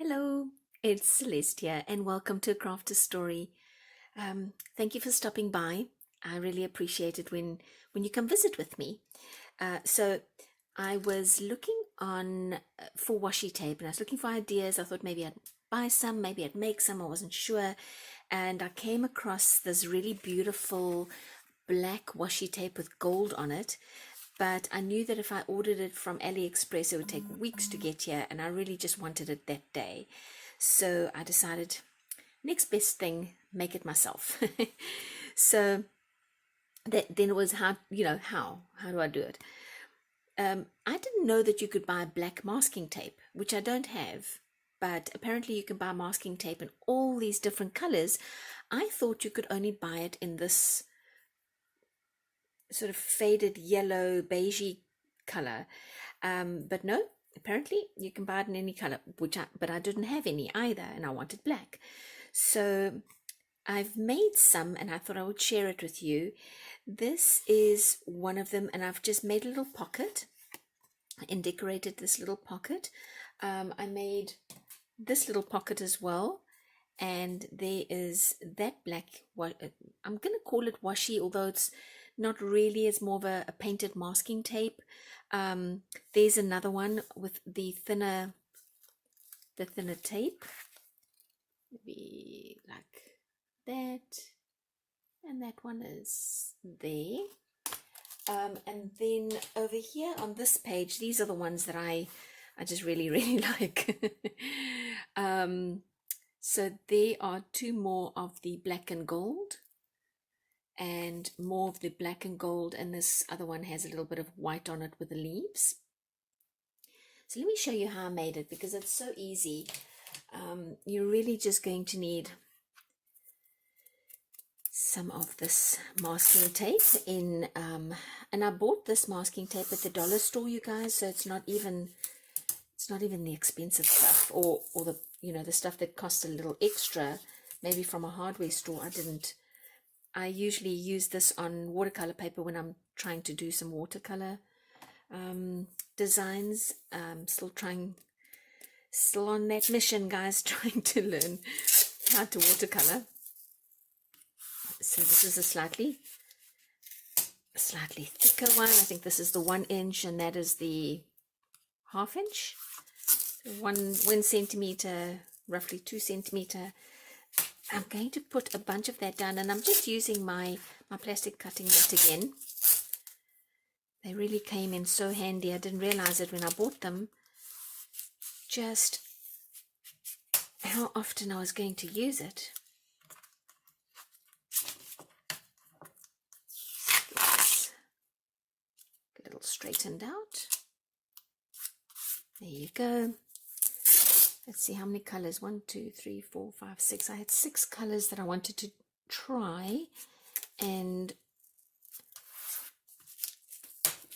Hello, it's Celeste here, and welcome to Craft a Story. Thank you for stopping by. I really appreciate it when you come visit with me. So I was looking on for washi tape, and I was looking for ideas. I thought maybe I'd buy some, maybe I'd make some. I wasn't sure, and I came across this really beautiful black washi tape with gold on it. But I knew that if I ordered it from AliExpress, it would take weeks to get here, and I really just wanted it that day. So I decided, next best thing, make it myself. So then it was how do I do it? I didn't know that you could buy black masking tape, which I don't have, but apparently you can buy masking tape in all these different colors. I thought you could only buy it in this sort of faded yellow beigey color, but no, apparently you can buy it in any color, but I didn't have any either, and I wanted black. So I've made some, and I thought I would share it with you. This is one of them, and I've just made a little pocket and decorated this little pocket. I made this little pocket as well, and there is that black, I'm going to call it washi, although it's not really, it's more of a painted masking tape. There's another one with the thinner tape, maybe like that, and that one is there. And then over here on this page, these are the ones that I just really like. So there are two more of the black and gold, and more of the black and gold, and this other one has a little bit of white on it with the leaves. So let me show you how I made it, because it's so easy. You're really just going to need some of this masking tape in, and I bought this masking tape at the dollar store, you guys, so it's not even the expensive stuff, or the the stuff that costs a little extra, maybe from a hardware store. I usually use this on watercolor paper when I'm trying to do some watercolor designs. Still on that mission, guys, trying to learn how to watercolor. So this is a slightly thicker one. I think this is the 1 inch, and that is the 1/2 inch. So 1 centimeter, roughly 2 centimeter. I'm going to put a bunch of that down, and I'm just using my plastic cutting mat again. They really came in so handy. I didn't realize it when I bought them, just how often I was going to use it. Get a little straightened out. There you go. Let's see how many colors. 1, 2, 3, 4, 5, 6. I had 6 colors that I wanted to try, and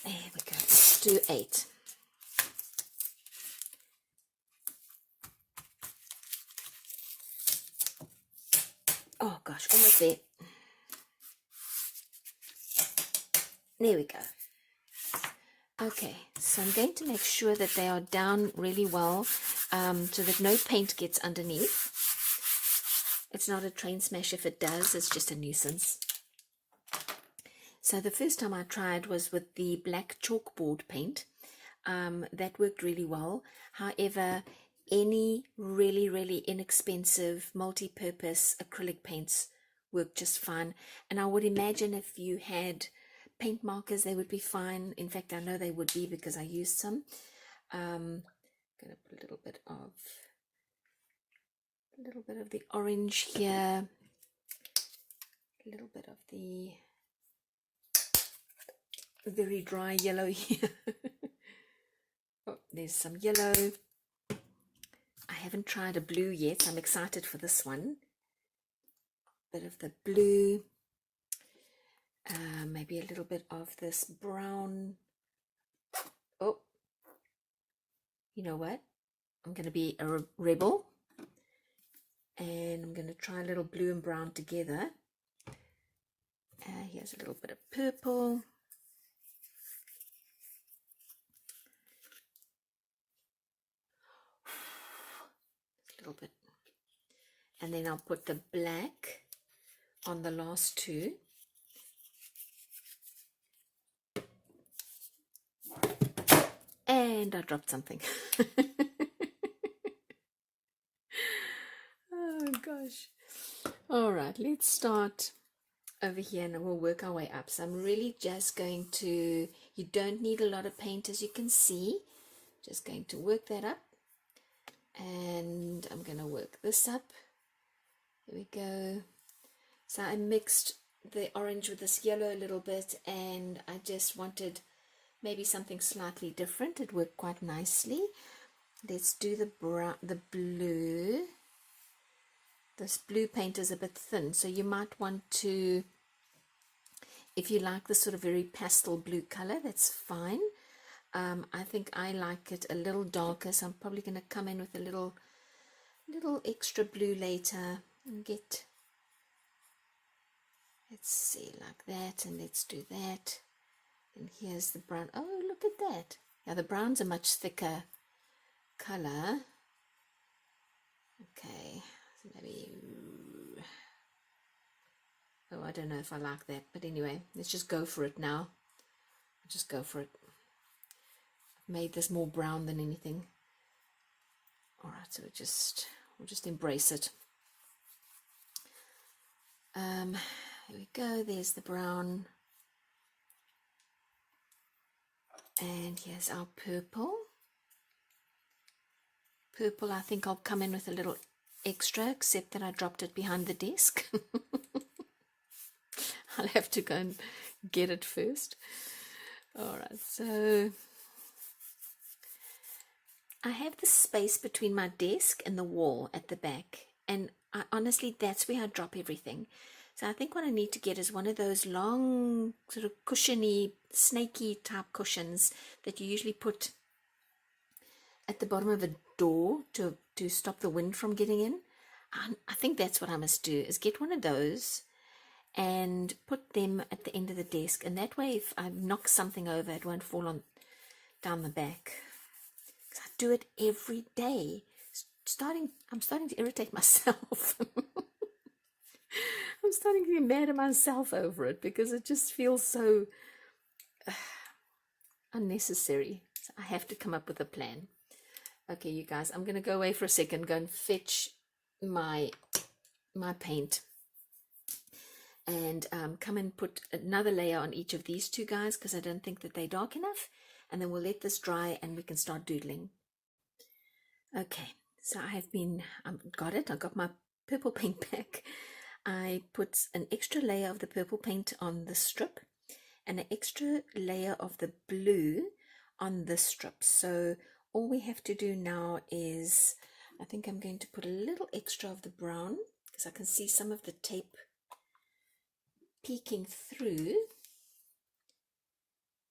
there we go. Let's do 8. Oh gosh, almost there. There we go. Okay, so I'm going to make sure that they are down really well, so that no paint gets underneath. It's not a train smash if it does, it's just a nuisance. So the first time I tried was with the black chalkboard paint. That worked really well. However, any really inexpensive multi-purpose acrylic paints work just fine. And I would imagine if you had paint markers, they would be fine. In fact, I know they would be, because I used some. I'm going to put a little bit of the orange here, a little bit of the very dry yellow here. Oh, there's some yellow. I haven't tried a blue yet, so I'm excited for this one. Bit of the blue. Maybe a little bit of this brown. Oh, you know what? I'm going to be a rebel, and I'm going to try a little blue and brown together. Here's a little bit of purple. little bit. And then I'll put the black on the last two. And I dropped something. Oh gosh. All right, let's start over here and we'll work our way up. So I'm really just going to, you don't need a lot of paint as you can see. Just going to work that up. And I'm going to work this up. There we go. So I mixed the orange with this yellow a little bit, and I just wanted maybe something slightly different. It worked quite nicely. Let's do the brown, the blue. This blue paint is a bit thin, so you might want to, if you like this sort of very pastel blue color, that's fine. I think I like it a little darker, so I'm probably going to come in with a little extra blue later and get, let's see, like that, and let's do that. And here's the brown. Oh, look at that. Yeah, the brown's a much thicker color. Okay, so maybe, oh, I don't know if I like that, but anyway, let's just go for it now. Just go for it. I've made this more brown than anything. All right, so we'll just embrace it. Here we go. There's the brown. And here's our purple. Purple, I think I'll come in with a little extra, except that I dropped it behind the desk. I'll have to go and get it first. All right, so I have the space between my desk and the wall at the back, and honestly, that's where I drop everything. So I think what I need to get is one of those long, sort of cushiony, snaky type cushions that you usually put at the bottom of a door to stop the wind from getting in. I think that's what I must do, is get one of those and put them at the end of the desk. And that way, if I knock something over, it won't fall down the back. Because I do it every day. I'm starting to irritate myself. I'm starting to be mad at myself over it because it just feels so unnecessary. So I have to come up with a plan. Okay, you guys, I'm going to go away for a second, go and fetch my paint, and come and put another layer on each of these two guys because I don't think that they're dark enough. And then we'll let this dry and we can start doodling. Okay, so I've got it. I got my purple paint back. I put an extra layer of the purple paint on the strip and an extra layer of the blue on the strip. So all we have to do now is, I think I'm going to put a little extra of the brown because I can see some of the tape peeking through.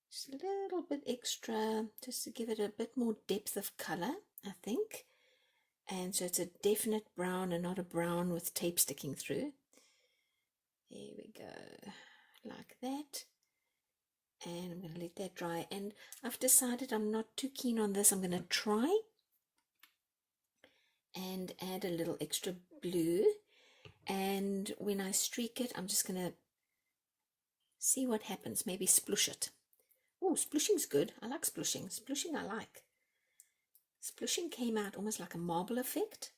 Just a little bit extra just to give it a bit more depth of color, I think. And so it's a definite brown and not a brown with tape sticking through. There we go, like that. And I'm going to let that dry. And I've decided I'm not too keen on this. I'm going to try and add a little extra blue. And when I streak it, I'm just going to see what happens. Maybe splush it. Oh, splushing's good. I like splushing. Splushing I like. Splushing came out almost like a marble effect.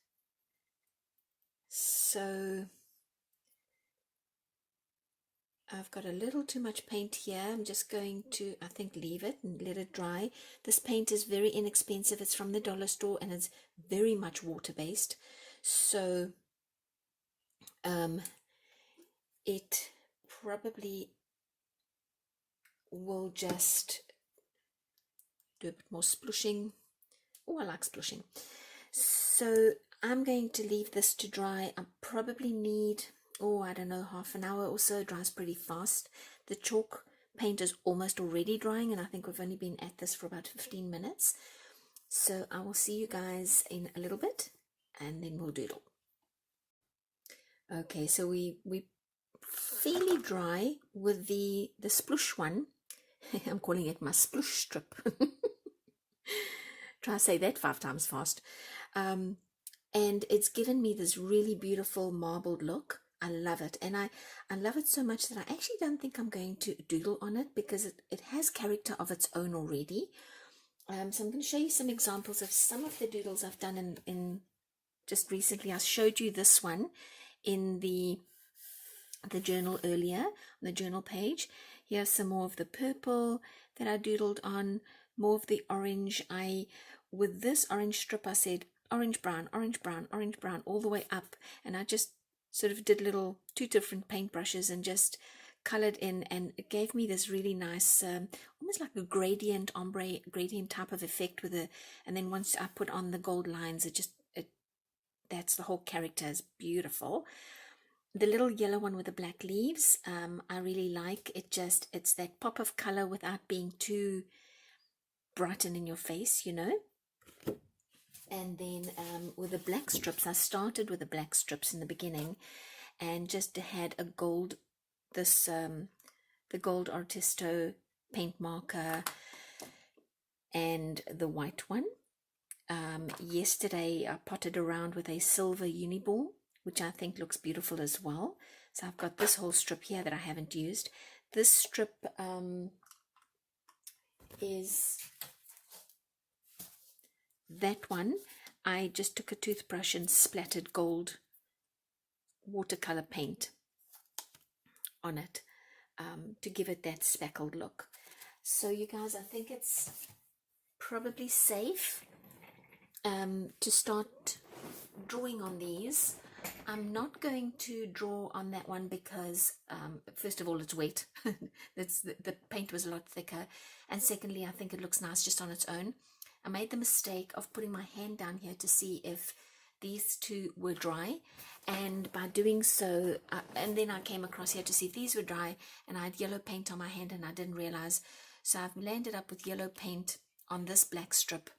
So I've got a little too much paint here. I'm just going to, I think, leave it and let it dry. This paint is very inexpensive. It's from the dollar store and it's very much water-based. So it probably will just do a bit more splushing. Oh, I like splushing. So I'm going to leave this to dry. I probably need, I don't know, half an hour or so. It dries pretty fast. The chalk paint is almost already drying, and I think we've only been at this for about 15 minutes. So I will see you guys in a little bit, and then we'll doodle. Okay, so we fairly dry with the splush one. I'm calling it my splush strip. Try to say that 5 times fast. And and it's given me this really beautiful marbled look. I love it, and I love it so much that I actually don't think I'm going to doodle on it, because it has character of its own already. So I'm going to show you some examples of some of the doodles I've done in just recently. I showed you this one in the journal earlier, on the journal page. Here's some more of the purple that I doodled on, more of the orange. With this orange strip, I said orange, brown, orange, brown, orange, brown, all the way up, and I just sort of did two different paintbrushes and just colored in, and it gave me this really nice, almost like a gradient, ombre gradient type of effect and then once I put on the gold lines, that's the whole character is beautiful. The little yellow one with the black leaves, I really like it. It's that pop of color without being too bright and in your face, you know. And then with the black strips, I started with the black strips in the beginning and just had a gold, the gold Artisto paint marker and the white one. Yesterday I potted around with a silver uniball, which I think looks beautiful as well. So I've got this whole strip here that I haven't used. This strip is that one. I just took a toothbrush and splattered gold watercolor paint on it to give it that speckled look. So you guys, I think it's probably safe to start drawing on these. I'm not going to draw on that one because first of all, it's wet. The paint was a lot thicker, and secondly, I think it looks nice just on its own. I made the mistake of putting my hand down here to see if these two were dry, and by doing so, and then I came across here to see if these were dry, and I had yellow paint on my hand and I didn't realize. So I've landed up with yellow paint on this black strip,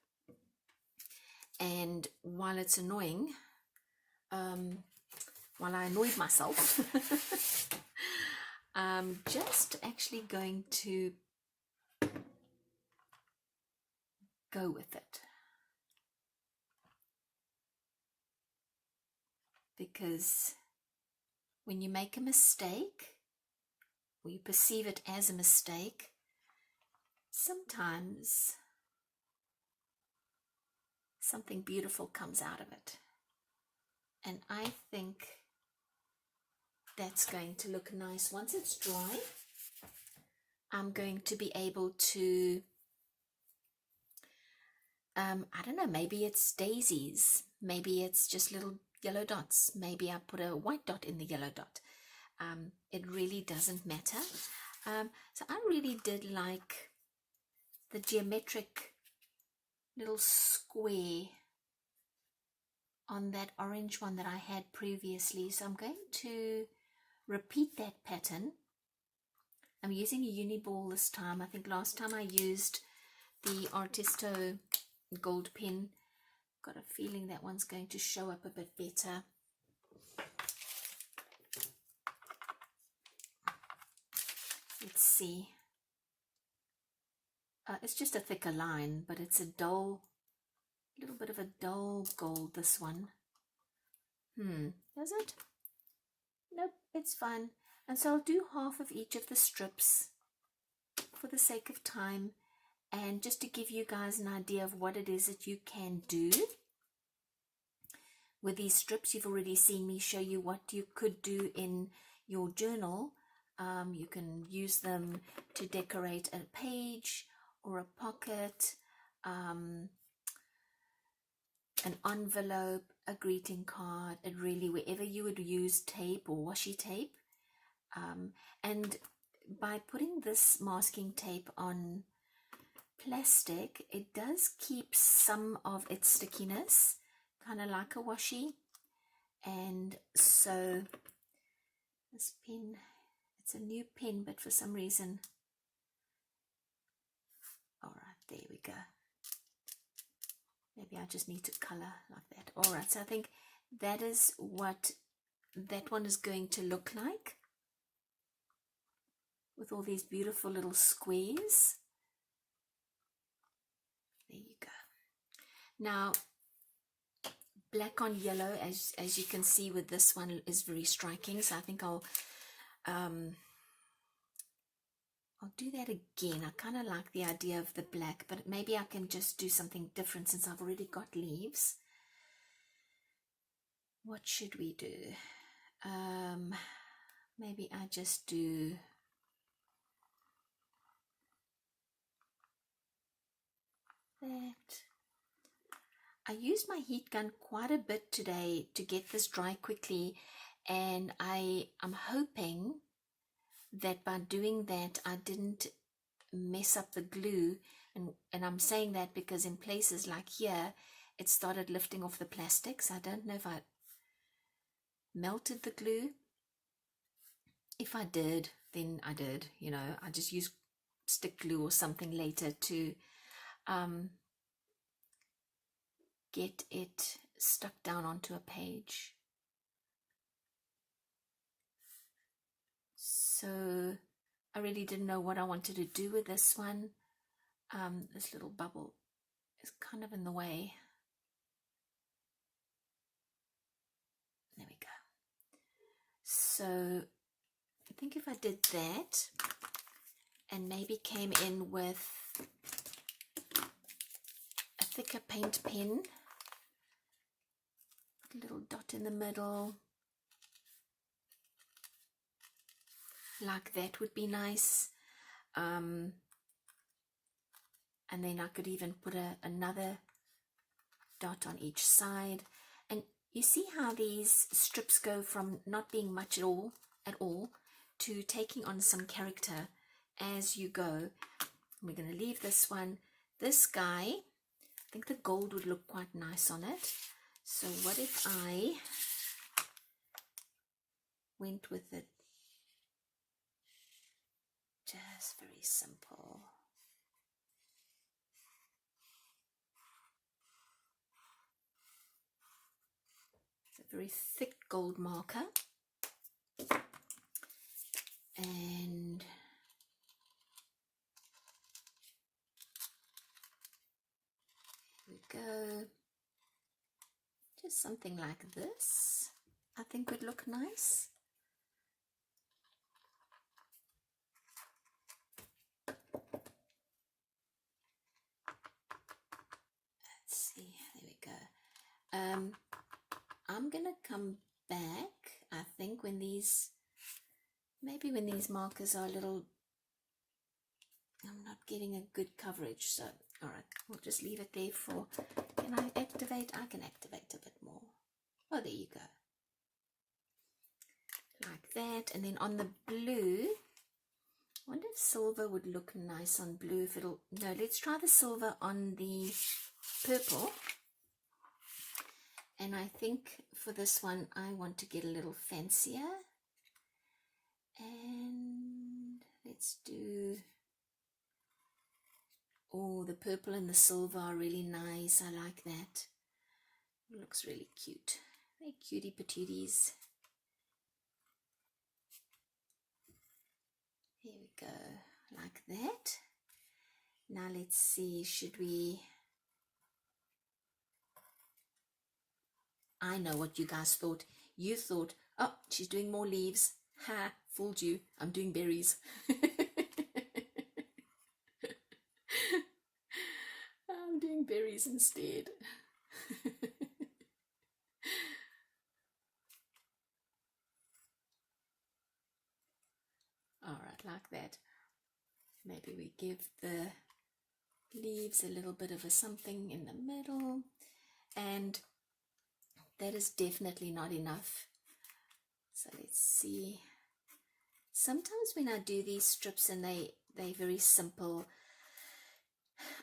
and while it's annoying, while I annoyed myself, I'm just actually going to go with it, because when you make a mistake or you perceive it as a mistake, sometimes something beautiful comes out of it, and I think that's going to look nice. Once it's dry, I'm going to be able to I don't know, maybe it's daisies, maybe it's just little yellow dots, maybe I put a white dot in the yellow dot. It really doesn't matter. So I really did like the geometric little square on that orange one that I had previously. So I'm going to repeat that pattern. I'm using a uniball this time. I think last time I used the Artisto gold pen. Got a feeling that one's going to show up a bit better. Let's see. It's just a thicker line, but it's a little bit of a dull gold, this one. Does it? Nope, it's fine. And so I'll do half of each of the strips for the sake of time, and just to give you guys an idea of what it is that you can do with these strips. You've already seen me show you what you could do in your journal. You can use them to decorate a page or a pocket, an envelope, a greeting card, really wherever you would use tape or washi tape. And by putting this masking tape on plastic, it does keep some of its stickiness, kind of like a washi. And so this pen, it's a new pen, but for some reason, all right, there we go. Maybe I just need to color like that. All right, so I think that is what that one is going to look like, with all these beautiful little squares. There you go. Now, black on yellow, as you can see with this one, is very striking. So I think I'll do that again. I kind of like the idea of the black, but maybe I can just do something different since I've already got leaves. What should we do? Maybe I just do that. I used my heat gun quite a bit today to get this dry quickly, and I'm hoping that by doing that I didn't mess up the glue, and I'm saying that because in places like here it started lifting off the plastics. I don't know if I melted the glue. If I did, then I did, you know. I just use stick glue or something later to get it stuck down onto a page. So I really didn't know what I wanted to do with this one. This little bubble is kind of in the way. There we go. So I think if I did that and maybe came in with a thicker paint pen, put a little dot in the middle, like that would be nice. And then I could even put another dot on each side. And you see how these strips go from not being much at all to taking on some character as you go. We're going to leave this one. This guy, I think the gold would look quite nice on it. So what if I went with it just very simple? It's a very thick gold marker. And here we go. Just something like this, I think would look nice. Let's see, there we go. I'm gonna come back, I think, when these, maybe when these markers are a little, I'm not getting a good coverage. So all right, we'll just leave it there for, can I activate? I can activate a bit more. Oh, there you go, like that. And then on the blue, I wonder if silver would look nice on blue. If it'll, no, let's try the silver on the purple. And I think for this one I want to get a little fancier, and let's do, oh, the purple and the silver are really nice. I like that. It looks really cute. They're cutie patooties. Here we go, like that. Now let's see, should we, I know what you guys thought. You thought, oh, she's doing more leaves. Ha, fooled you. I'm doing berries. I'm doing berries instead. All right, like that. Maybe we give the leaves a little bit of a something in the middle, and that is definitely not enough. So let's see. Sometimes when I do these strips and they're very simple,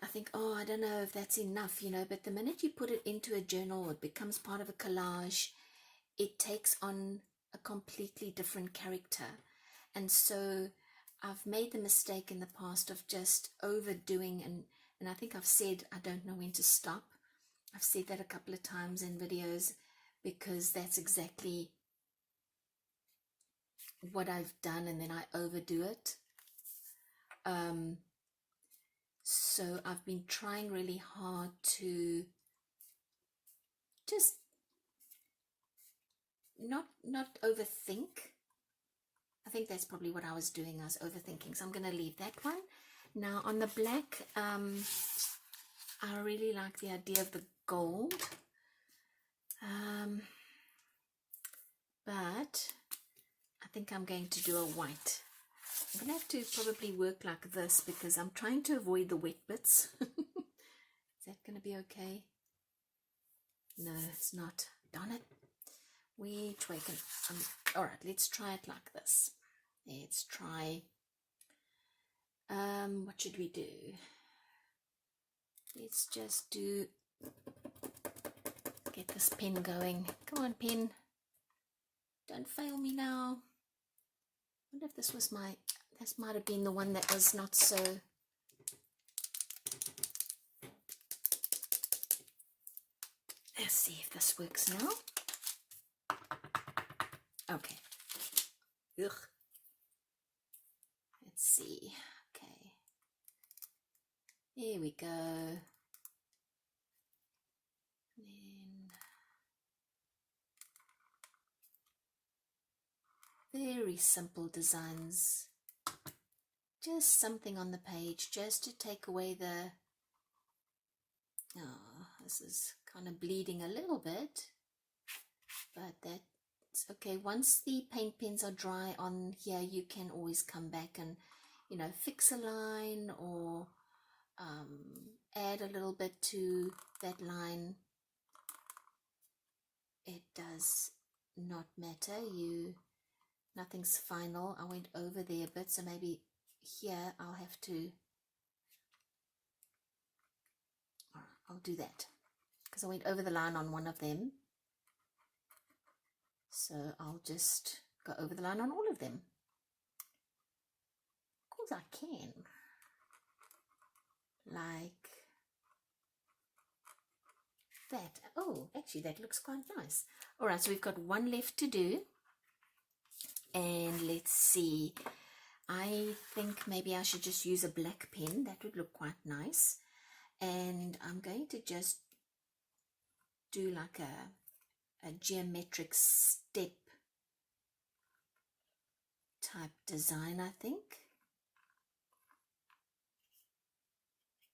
I think, oh, I don't know if that's enough, you know, but the minute you put it into a journal, it becomes part of a collage, it takes on a completely different character. And so I've made the mistake in the past of just overdoing, and I think I've said I don't know when to stop. I've said that a couple of times in videos, because that's exactly what I've done, and then I overdo it. So I've been trying really hard to just not overthink. I think that's probably what I was doing. I was overthinking, so I'm going to leave that one. Now on the black, I really like the idea of the gold, but I think I'm going to do a white. I'm going to have to probably work like this because I'm trying to avoid the wet bits. Is that going to be okay? No, it's not. Darn it. Which way can... all right, let's try it like this. Let's try... what should we do? Let's just do... get this pen going. Come on, pen. Don't fail me now. I wonder if this was my... this might have been the one that was not so... Let's see if this works now. Okay. Ugh. Let's see. Okay. Here we go. Then very simple designs. Just something on the page just to take away the... oh, this is kind of bleeding a little bit, but that's okay. Once the paint pens are dry on here, you can always come back and, you know, fix a line or add a little bit to that line. It does not matter. Nothing's final. I went over there a bit, so maybe here I'll have to... I'll do that because I went over the line on one of them, so I'll just go over the line on all of them. Of course I can, like that. Oh, actually that looks quite nice. All right, so we've got one left to do, and let's see, I think maybe I should just use a black pen. That would look quite nice. And I'm going to just do like a geometric step type design, I think.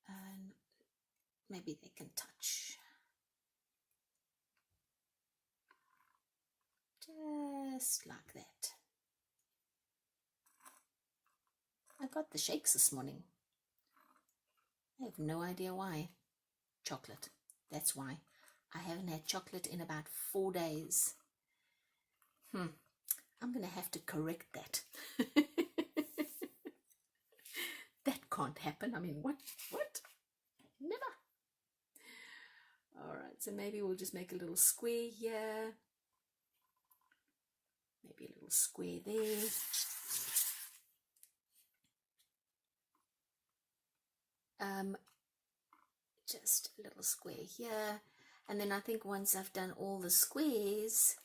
And maybe they can touch. Just like that. I got the shakes this morning. I have no idea why. Chocolate. That's why. I haven't had chocolate in about 4 days. I'm going to have to correct that. That can't happen. I mean, what? Never. All right, so maybe we'll just make a little square here. Maybe a little square there. Just a little square here, and then I think once I've done all the squares,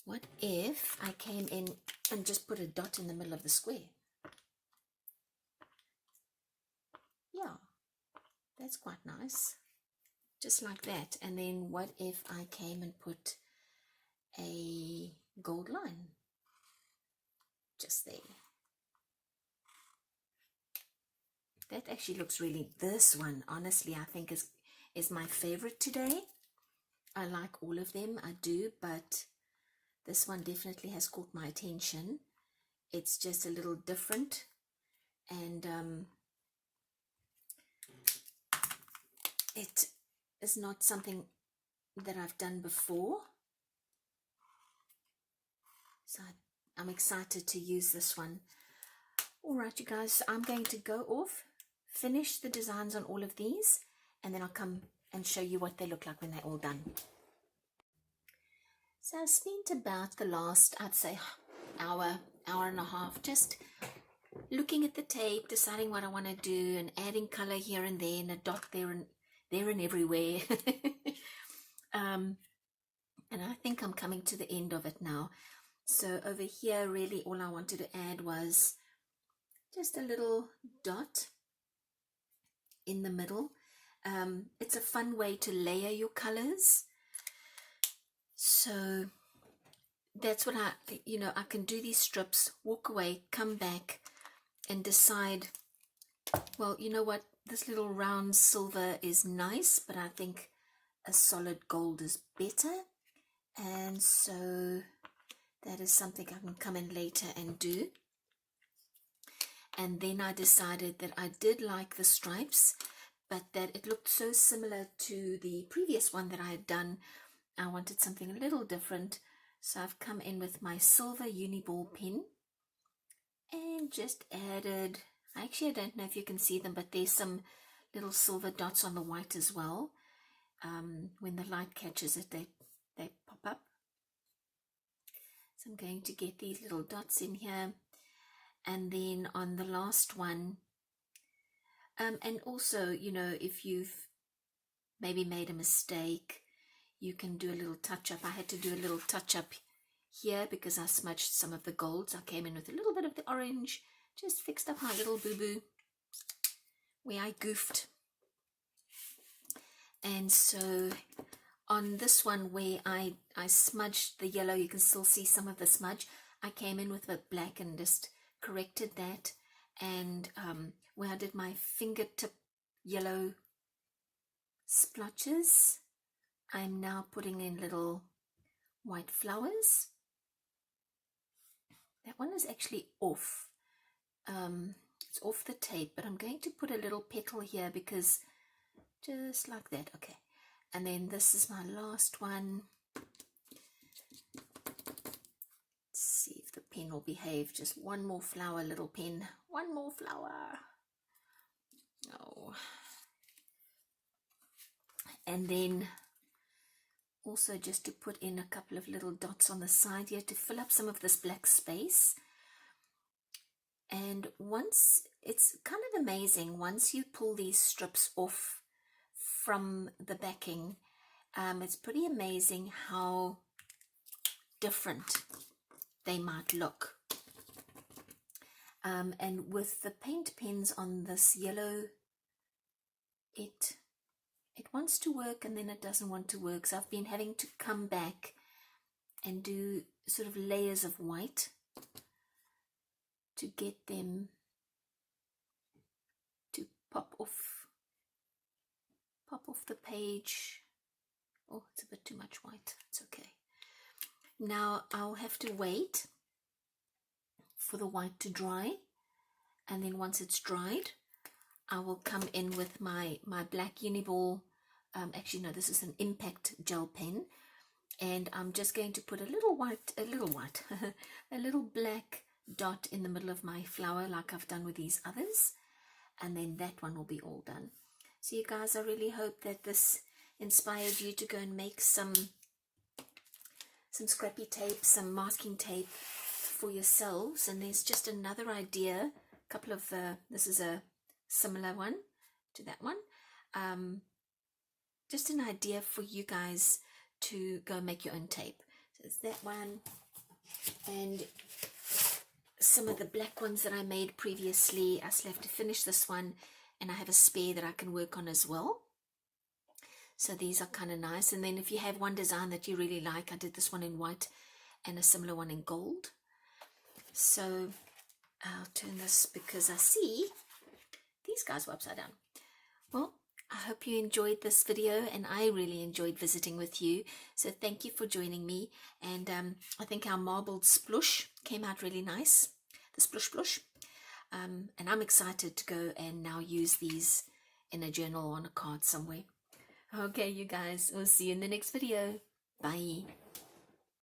what if I came in and just put a dot in the middle of the square? Yeah, that's quite nice, just like that. And then what if I came and put a gold line just there? That actually looks really... this one, honestly, I think is my favorite today. I like all of them, I do, but this one definitely has caught my attention. It's just a little different, and it is not something that I've done before. So I'm excited to use this one. All right, you guys, so I'm going to go off, finish the designs on all of these, and then I'll come and show you what they look like when they're all done. So I've spent about the last, I'd say, hour and a half just looking at the tape, deciding what I want to do, and adding color here and there, and a dot there and everywhere. And I think I'm coming to the end of it now. So over here, really all I wanted to add was just a little dot in the middle. It's a fun way to layer your colors. So that's what I can do these strips, walk away, come back and decide, well, you know what, this little round silver is nice, but I think a solid gold is better. And so that is something I can come in later and do. And then I decided that I did like the stripes, but that it looked so similar to the previous one that I had done. I wanted something a little different. So I've come in with my silver Uniball pen and just added, actually I don't know if you can see them, but there's some little silver dots on the white as well. When the light catches it, they pop up. So I'm going to get these little dots in here. And then on the last one, and also, you know, if you've maybe made a mistake, you can do a little touch-up. I had to do a little touch-up here because I smudged some of the golds. I came in with a little bit of the orange, just fixed up my little boo-boo where I goofed. And so on this one where I smudged the yellow, you can still see some of the smudge. I came in with the black and just corrected that. And where I did my fingertip yellow splotches, I'm now putting in little white flowers. That one is actually off. It's off the tape, but I'm going to put a little petal here because just like that. Okay. And then this is my last one. Let's see if the pen will behave. Just one more flower, little pen. One more flower. Oh. And then also just to put in a couple of little dots on the side here to fill up some of this black space. And once, it's kind of amazing, once you pull these strips off from the backing, it's pretty amazing how different they might look. And with the paint pens on this yellow, it wants to work and then it doesn't want to work. So I've been having to come back and do sort of layers of white to get them to pop off the page. Oh, it's a bit too much white. It's okay. Now I'll have to wait for the white to dry, and then once it's dried, I will come in with my black Uniball. Actually, no, this is an impact gel pen, and I'm just going to put a little black dot in the middle of my flower like I've done with these others, and then that one will be all done. So you guys, I really hope that this inspired you to go and make some scrappy tape, some masking tape for yourselves. And there's just another idea, a couple of this is a similar one to that one, just an idea for you guys to go make your own tape. So it's that one, and some of the black ones that I made previously. I still have to finish this one, and I have a spare that I can work on as well. So these are kind of nice. And then if you have one design that you really like, I did this one in white and a similar one in gold. So I'll turn this because I see these guys were upside down. Well, I hope you enjoyed this video, and I really enjoyed visiting with you. So thank you for joining me. And I think our marbled splush came out really nice, the splush splush. And I'm excited to go and now use these in a journal or on a card somewhere. Okay, you guys, we'll see you in the next video. Bye.